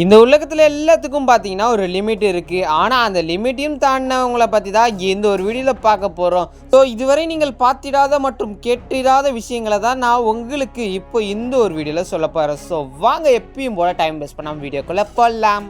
இந்த உலகத்தில் எல்லாத்துக்கும் பார்த்தீங்கன்னா ஒரு லிமிட் இருக்குது. ஆனால் அந்த லிமிட்டையும் தாண்டினவங்கள பற்றி தான் இந்த ஒரு வீடியோவில் பார்க்க போகிறோம். ஸோ இதுவரை நீங்கள் பார்த்திடாத மற்றும் கேட்டிடாத விஷயங்களை தான் நான் உங்களுக்கு இப்போ இந்த ஒரு வீடியோவில் சொல்ல போகிறேன். ஸோ வாங்க எப்பயும் போல் டைம் வேஸ்ட் பண்ணாமல் வீடியோக்குள்ளே போகலாம்.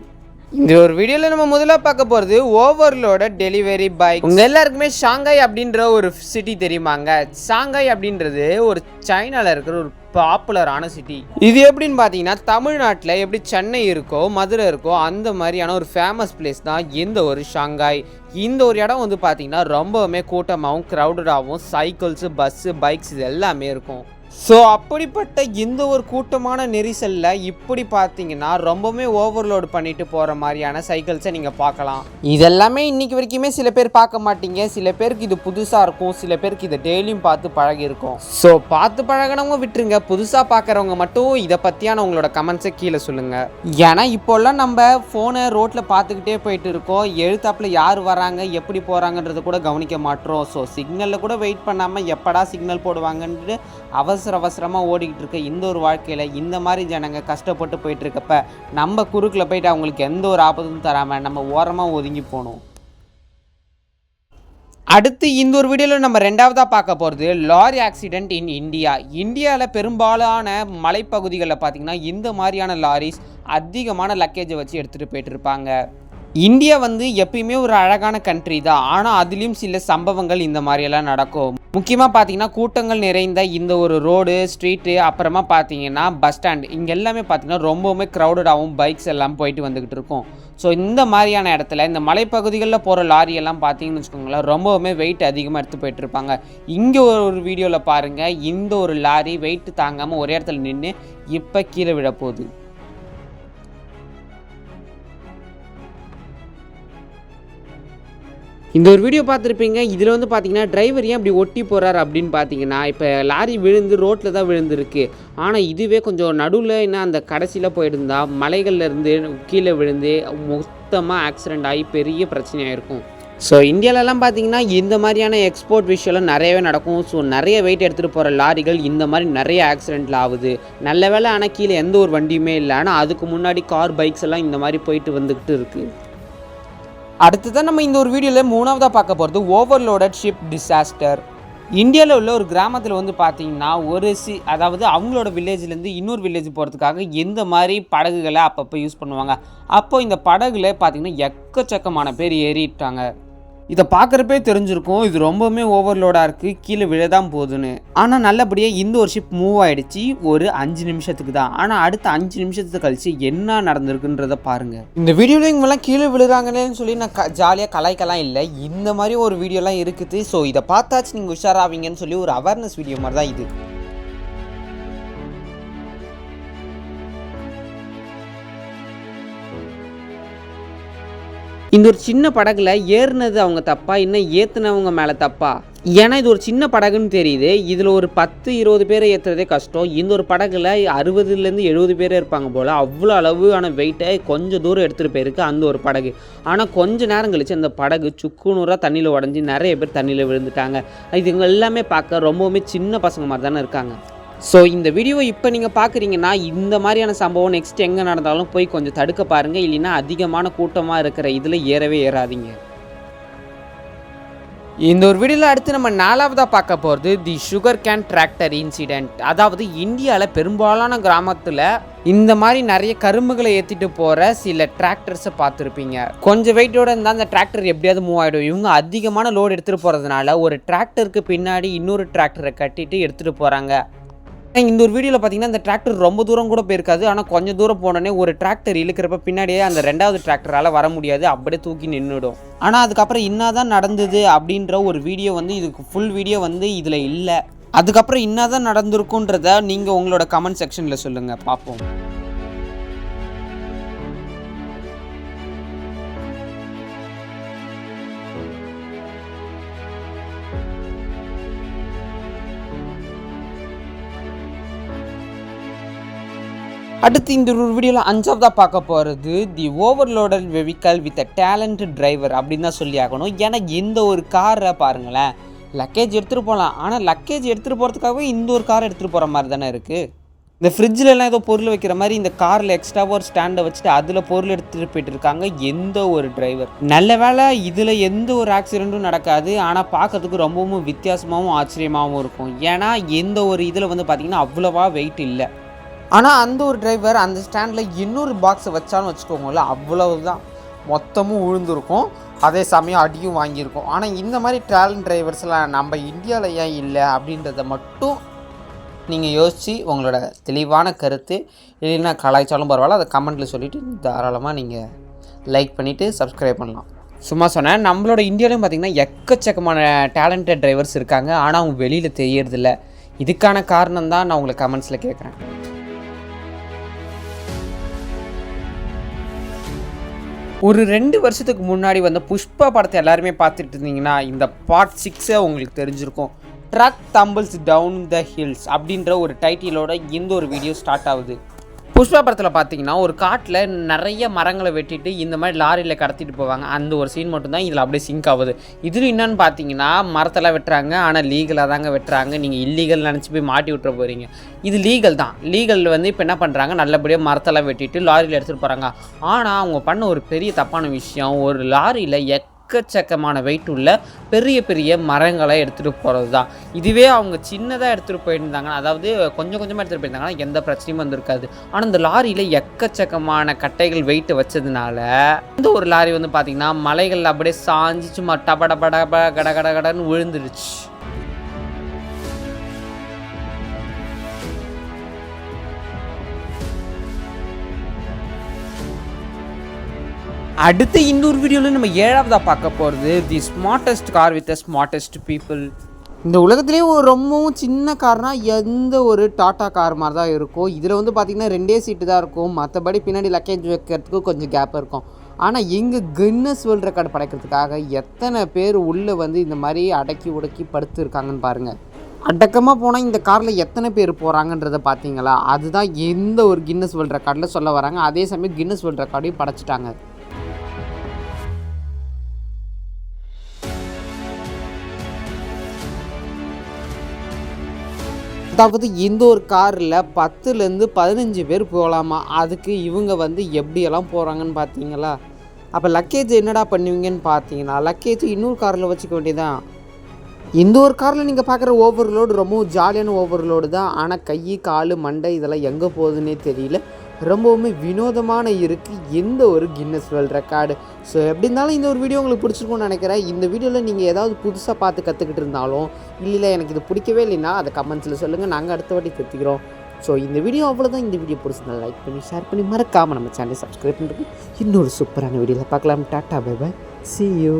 இந்த ஒரு வீடியோவில் நம்ம முதல்ல பார்க்க போகிறது ஓவர்லோட டெலிவரி பைக். உங்கள் எல்லாருக்குமே ஷாங்காய் அப்படின்ற ஒரு சிட்டி தெரியுமாங்க? ஷாங்காய் அப்படின்றது ஒரு சைனாவில் இருக்கிற ஒரு பாப்புலரான சிட்டி. இது எப்படின்னு பார்த்தீங்கன்னா தமிழ்நாட்டில் எப்படி சென்னை இருக்கோ மதுரை இருக்கோ அந்த மாதிரியான ஒரு ஃபேமஸ் பிளேஸ் தான் இந்த ஒரு ஷாங்காய். இந்த ஒரு இடம் வந்து பார்த்தீங்கன்னா ரொம்பவுமே கூட்டமாகவும் க்ரௌடடாகவும் சைக்கிள்ஸு பஸ்ஸு பைக்ஸ் இது எல்லாமே இருக்கும். ஸோ அப்படிப்பட்ட இந்த ஒரு கூட்டமான நெரிசலில் இப்படி பார்த்தீங்கன்னா ரொம்பவுமே ஓவர்லோடு பண்ணிட்டு போகிற மாதிரியான சைக்கிள்ஸை நீங்கள் பார்க்கலாம். இதெல்லாமே இன்றைக்கி வரைக்குமே சில பேர் பார்க்க மாட்டீங்க. சில பேருக்கு இது புதுசாக இருக்கும், சில பேருக்கு இதை டெய்லியும் பார்த்து பழகிருக்கும். ஸோ பார்த்து பழகினவங்க விட்டுருங்க, புதுசாக பார்க்குறவங்க மட்டும் இதை பற்றியான உங்களோட கமெண்ட்ஸை கீழே சொல்லுங்கள். ஏன்னா இப்போல்லாம் நம்ம ஃபோனை ரோட்டில் பார்த்துக்கிட்டே போயிட்டு இருக்கோம். எழுத்தாப்பில் யார் வராங்க எப்படி போகிறாங்கன்றதை கூட கவனிக்க மாட்டோம். ஸோ சிக்னலில் கூட வெயிட் பண்ணாமல் எப்படா சிக்னல் போடுவாங்கன்ட்டு அவசரமாக ஓடிக்கிட்டு இருக்க இந்த ஒரு வாழ்க்கையில் இந்த மாதிரி ஜனங்க கஷ்டப்பட்டு போயிட்டு இருக்கப்ப நம்ம குறுக்கில் போயிட்டு அவங்களுக்கு எந்த ஒரு ஆபத்தும் தராமல் நம்ம ஓரமாக ஒதுங்கி போகணும். அடுத்து இந்த ஒரு வீடியோவில் நம்ம ரெண்டாவதாக பார்க்க போகிறது லாரி ஆக்சிடெண்ட் இன் இந்தியா. இந்தியாவில் பெரும்பாலான மலைப்பகுதிகளில் பார்த்திங்கன்னா இந்த மாதிரியான லாரிஸ் அதிகமான லக்கேஜை வச்சு எடுத்துகிட்டு போயிட்டு இருப்பாங்க. இந்தியா வந்து எப்பயுமே ஒரு அழகான கண்ட்ரி தான், ஆனால் அதுலேயும் சில சம்பவங்கள் இந்த மாதிரியெல்லாம் நடக்கும். முக்கியமாக பார்த்தீங்கன்னா கூட்டங்கள் நிறைந்த இந்த ஒரு ரோடு ஸ்ட்ரீட்டு அப்புறமா பார்த்தீங்கன்னா பஸ் ஸ்டாண்ட் இங்கே எல்லாமே பார்த்தீங்கன்னா ரொம்பவுமே க்ரௌடடாகவும் பைக்ஸ் எல்லாம் போயிட்டு வந்துக்கிட்டு இருக்கும். ஸோ இந்த மாதிரியான இடத்துல இந்த மலைப்பகுதிகளில் போகிற லாரியெல்லாம் பார்த்தீங்கன்னு வச்சுக்கோங்களேன் ரொம்பவுமே வெயிட் அதிகமாக எடுத்து போயிட்டு இருப்பாங்க. இங்கே ஒரு வீடியோவில் பாருங்கள், இந்த ஒரு லாரி வெயிட் தாங்காமல் ஒரே இடத்துல நின்று இப்போ கீழே விழப்போகுது. இந்த ஒரு வீடியோ பார்த்துருப்பீங்க. இதில் வந்து பார்த்தீங்கன்னா டிரைவர் ஏன் அப்படி ஒட்டி போகிறார் அப்படின்னு பார்த்தீங்கன்னா, இப்போ லாரி விழுந்து ரோட்டில் தான் விழுந்துருக்கு. ஆனால் இதுவே கொஞ்சம் நடுவில் என்ன அந்த கடைசியில் போயிருந்தா மலைகள்லேருந்து கீழே விழுந்து மொத்தமாக ஆக்சிடெண்ட் ஆகி பெரிய பிரச்சனையாக இருக்கும். ஸோ இந்தியாவிலலாம் பார்த்தீங்கன்னா இந்த மாதிரியான எக்ஸ்போர்ட் விஷயம்லாம் நிறையவே நடக்கும். ஸோ நிறைய வெயிட் எடுத்துகிட்டு போகிற லாரிகள் இந்த மாதிரி நிறைய ஆக்சிடெண்ட்டில் ஆகுது. நல்ல வேளை ஆனால் கீழே எந்த ஒரு வண்டியுமே இல்லை. ஆனால் அதுக்கு முன்னாடி கார் பைக்ஸ் எல்லாம் இந்த மாதிரி போயிட்டு வந்துக்கிட்டு இருக்குது. அடுத்ததான் நம்ம இந்த ஒரு வீடியோவில் மூணாவதாக பார்க்க போகிறது ஓவர்லோடட் ஷிப் டிசாஸ்டர். இந்தியாவில் உள்ள ஒரு கிராமத்தில் வந்து பார்த்தீங்கன்னா அதாவது அவங்களோட வில்லேஜ்லேருந்து இன்னொரு வில்லேஜ் போகிறதுக்காக எந்த மாதிரி படகுகளை அப்பப்போ யூஸ் பண்ணுவாங்க. அப்போது இந்த படகுல பார்த்தீங்கன்னா எக்கச்சக்கமான பேர் ஏறிட்டாங்க. இதை பார்க்குறப்பே தெரிஞ்சிருக்கும் இது ரொம்பவுமே ஓவர்லோடாக இருக்குது, கீழே விழதான் போகுதுன்னு. ஆனால் நல்லபடியாக இந்த ஒரு ஷிப் மூவ் ஆகிடுச்சு ஒரு 5 நிமிஷத்துக்கு தான். ஆனால் அடுத்த 5 நிமிஷத்துக்கு கழிச்சு என்ன நடந்திருக்குன்றதை பாருங்கள். இந்த வீடியோவில் இவங்கெல்லாம் கீழே விழுறாங்கன்னு சொல்லி நான் ஜாலியாக கலாய்க்கலாம் இல்லை, இந்த மாதிரி ஒரு வீடியோலாம் இருக்குது. ஸோ இதை பார்த்தாச்சு நீங்கள் உஷாராவீங்கன்னு சொல்லி ஒரு அவேர்னஸ் வீடியோ மாதிரி தான் இது. இந்த ஒரு சின்ன படகுல ஏறினது அவங்க தப்பா, இன்னும் ஏற்றுனவங்க மேலே தப்பா? ஏன்னா இது ஒரு சின்ன படகுன்னு தெரியுது. இதில் ஒரு 10-20 பேரை ஏற்றுறதே கஷ்டம். இந்த ஒரு படகுல 60-70 பேர் இருப்பாங்க போல். அவ்வளோ அளவான வெயிட்டை கொஞ்சம் தூரம் எடுத்துகிட்டு போயிருக்கு அந்த ஒரு படகு. ஆனால் கொஞ்சம் நேரம் கழிச்சு அந்த படகு சுக்குநூறாக தண்ணியில் உடஞ்சி நிறைய பேர் தண்ணியில் விழுந்துட்டாங்க. இதுங்க எல்லாமே பார்க்க ரொம்பவுமே சின்ன பசங்க மாதிரி தானே இருக்காங்க. ஸோ இந்த வீடியோவை இப்போ நீங்கள் பார்க்குறீங்கன்னா இந்த மாதிரியான சம்பவம் நெக்ஸ்ட் எங்கே நடந்தாலும் போய் கொஞ்சம் தடுக்க பாருங்கள். இல்லைன்னா அதிகமான கூட்டமாக இருக்கிற இதில் ஏறாதீங்க. இந்த ஒரு வீடியோவில் அடுத்து நம்ம 4வதாக பார்க்க போகிறது தி சுகர் கேன் டிராக்டர் இன்சிடெண்ட். அதாவது இந்தியாவில் பெரும்பாலான கிராமத்தில் இந்த மாதிரி நிறைய கரும்புகளை ஏற்றிட்டு போகிற சில டிராக்டர்ஸை பார்த்துருப்பீங்க. கொஞ்சம் வெயிட்டோட இருந்தால் அந்த டிராக்டர் எப்படியாவது மூவ் ஆகிடும். இவங்க அதிகமான லோடு எடுத்துகிட்டு போகிறதுனால ஒரு டிராக்டருக்கு பின்னாடி இன்னொரு டிராக்டரை கட்டிட்டு எடுத்துகிட்டு போகிறாங்க. இந்த ஒரு வீடியோவில் பார்த்தீங்கன்னா இந்த டிராக்டர் ரொம்ப தூரம் கூட போயிருக்காது. ஆனால் கொஞ்சம் தூரம் போனோடனே ஒரு டிராக்டர் இழுக்கிறப்ப பின்னாடியே அந்த 2வது டிராக்டரால் வர முடியாது, அப்படியே தூக்கி நின்றுடும். ஆனால் அதுக்கப்புறம் என்னதான் நடந்தது அப்படின்ற ஒரு வீடியோ வந்து இதுக்கு ஃபுல் வீடியோ வந்து இதில் இல்லை. அதுக்கப்புறம் என்னதான் நடந்திருக்குன்றத நீங்கள் உங்களோட கமெண்ட் செக்ஷனில் சொல்லுங்கள், பார்ப்போம். அடுத்து இந்த ஒரு வீடியோவில் 5வதாக பார்க்க போகிறது the overloaded vehicle with a talent driver அப்படின்னு தான் சொல்லி ஆகணும். ஏன்னா இந்த ஒரு காரை பாருங்களேன், லக்கேஜ் எடுத்துகிட்டு போகலாம். ஆனால் லக்கேஜ் எடுத்துகிட்டு போகிறதுக்காகவே இந்த ஒரு காரை எடுத்துகிட்டு போகிற மாதிரி தானே இருக்குது. இந்த ஃப்ரிட்ஜிலலாம் ஏதோ பொருள் வைக்கிற மாதிரி இந்த காரில் எக்ஸ்ட்ராவாக ஒரு ஸ்டாண்டை வச்சுட்டு அதில் பொருள் எடுத்துகிட்டு போயிட்டு இருக்காங்க எந்த ஒரு டிரைவர். நல்ல வேளை இதில் எந்த ஒரு ஆக்சிடெண்ட்டும் நடக்காது. ஆனால் பார்க்கறதுக்கு ரொம்பவும் வித்தியாசமாகவும் ஆச்சரியமாகவும் இருக்கும். ஏன்னா எந்த ஒரு இதில் வந்து பார்த்திங்கன்னா அவ்வளோவா வெயிட் இல்லை. ஆனால் அந்த ஒரு டிரைவர் அந்த ஸ்டாண்டில் இன்னொரு பாக்ஸை வச்சாலும் வச்சுக்கோங்களேன், அவ்வளவுதான் மொத்தமும் விழுந்திருக்கும். அதே சமயம் அடியும் வாங்கியிருக்கும். ஆனால் இந்த மாதிரி ட்ராலன் டிரைவர்ஸ்லாம் நம்ம இந்தியாவில் ஏன் இல்லை அப்படின்றத மட்டும் நீங்கள் யோசித்து உங்களோட தெளிவான கருத்து இல்லைன்னா கலாய்ச்சாலும் பரவாயில்ல, அதை கமெண்ட்டில் சொல்லிவிட்டு தாராளமாக நீங்கள் லைக் பண்ணிவிட்டு சப்ஸ்கிரைப் பண்ணலாம். சும்மா சொன்னேன். நம்மளோட இந்தியாவிலையும் பார்த்திங்கன்னா எக்கச்சக்கமான டேலண்டட் டிரைவர்ஸ் இருக்காங்க. ஆனால் அவங்க வெளியில் தெரியறதில்ல. இதுக்கான காரணம் தான் நான் உங்களை கமெண்ட்ஸில் கேட்குறேன். ஒரு 2 வருஷத்துக்கு முன்னாடி வந்த புஷ்பா படத்தை எல்லாருமே பார்த்துட்டு இருந்தீங்கன்னா இந்த பார்ட் 6 உங்களுக்கு தெரிஞ்சிருக்கும். Truck tumbles down the hills அப்படின்ற ஒரு டைட்டிலோட இந்த ஒரு வீடியோ ஸ்டார்ட் ஆகுது. புஷ்பா படத்தில் பார்த்தீங்கன்னா ஒரு காட்டில் நிறைய மரங்களை வெட்டிட்டு இந்த மாதிரி லாரியில் கடத்திட்டு போவாங்க. அந்த ஒரு சீன் மட்டும்தான் இதில் அப்படியே சிங்க் ஆகுது. இதில் என்னன்னு பார்த்தீங்கன்னா மரத்தெல்லாம் வெட்டுறாங்க, ஆனால் லீகலாக தாங்க வெட்டுறாங்க. நீங்கள் இல்லீகல் நினச்சி போய் மாட்டி விட்டுற போகிறீங்க. இது லீகல் தான். லீகல் வந்து இப்போ என்ன பண்ணுறாங்க, நல்லபடியாக மரத்தெல்லாம் வெட்டிட்டு லாரியில் எடுத்துகிட்டு போகிறாங்க. ஆனால் அவங்க பண்ண ஒரு பெரிய தப்பான விஷயம், ஒரு லாரியில் எக்கச்சக்கமான வெயிட் உள்ள பெரிய பெரிய மரங்களை எடுத்துகிட்டு போகிறது தான். இதுவே அவங்க சின்னதாக எடுத்துகிட்டு போயிருந்தாங்கன்னா, அதாவது கொஞ்சம் கொஞ்சமாக எடுத்துகிட்டு போயிருந்தாங்கன்னா எந்த பிரச்சனையும் வந்திருக்காது. ஆனால் இந்த லாரியில் எக்கச்சக்கமான கட்டைகள் வெயிட் வச்சதுனால இந்த ஒரு லாரி வந்து பார்த்திங்கன்னா மலைகள் அப்படியே சாஞ்சி சும்மா டபடபடப கட கட கடன்னு விழுந்துருச்சு. அடுத்த இன்னொரு வீடியோவில் நம்ம 7ஆவதாக பார்க்க போகிறது the smartest car with the smartest people. இந்த உலகத்துலேயே ஒரு ரொம்பவும் சின்ன கார்னால் எந்த ஒரு டாட்டா கார் மாதிரி தான் இருக்கும். இதில் வந்து பார்த்திங்கன்னா 2 சீட்டு தான் இருக்கும். மற்றபடி பின்னாடி லக்கேஜ் வைக்கிறதுக்கு கொஞ்சம் கேப் இருக்கும். ஆனால் எங்கள் கின்னஸ் வேர்ல்ட் ரெக்கார்டு படைக்கிறதுக்காக எத்தனை பேர் உள்ளே வந்து இந்த மாதிரி அடக்கி உடக்கி படுத்துருக்காங்கன்னு பாருங்கள். அடக்கமாக போனால் இந்த காரில் எத்தனை பேர் போகிறாங்கன்றதை பார்த்தீங்களா? அதுதான் எந்த ஒரு கின்னஸ் வேர்ல்ட் ரெக்கார்டில் சொல்ல வராங்க. அதே சமயம் கின்னஸ் வேர்ல்ட் ரெக்கார்டையும் படைச்சிட்டாங்க. அதாவது இந்த ஒரு காரில் 10லேருந்து 15 பேர் போகலாமா. அதுக்கு இவங்க வந்து எப்படியெல்லாம் போகிறாங்கன்னு பார்த்தீங்களா? அப்போ லக்கேஜ் என்னடா பண்ணுவீங்கன்னு பார்த்தீங்கன்னா, லக்கேஜ் இன்னொரு காரில் வச்சுக்க வேண்டியதான். இந்த ஒரு காரில் நீங்கள் பார்க்குற ஓவர்லோடு ரொம்பவும் ஜாலியான ஓவர்லோடு தான். ஆனால் கை கால் மண்டை இதெல்லாம் எங்கே போகுதுன்னே தெரியல. ரொம்பவுமே வினோதமான இருக்குது எந்த ஒரு கின்னஸ் வேர்ல்ட் ரெக்கார்டு. ஸோ எப்படி இருந்தாலும் இந்த ஒரு வீடியோ உங்களுக்கு பிடிச்சிருக்கும்னு நினைக்கிறேன். இந்த வீடியோவில் நீங்கள் ஏதாவது புதுசாக பார்த்து கற்றுக்கிட்டு இருந்தாலும் இல்லை எனக்கு இது பிடிக்கவே இல்லைன்னா அதை கமெண்ட்ஸில் சொல்லுங்கள், நாங்கள் அடுத்த வாட்டி கற்றுக்கிறோம். ஸோ இந்த வீடியோ அவ்வளோதான். இந்த வீடியோ பிடிச்சிருந்தா லைக் பண்ணி ஷேர் பண்ணி மறக்காமல் நம்ம சேனலை சப்ஸ்கிரைப் பண்ணிட்டு இன்னொரு சூப்பரான வீடியோவில் பார்க்கலாம். Tata bye bye, see you.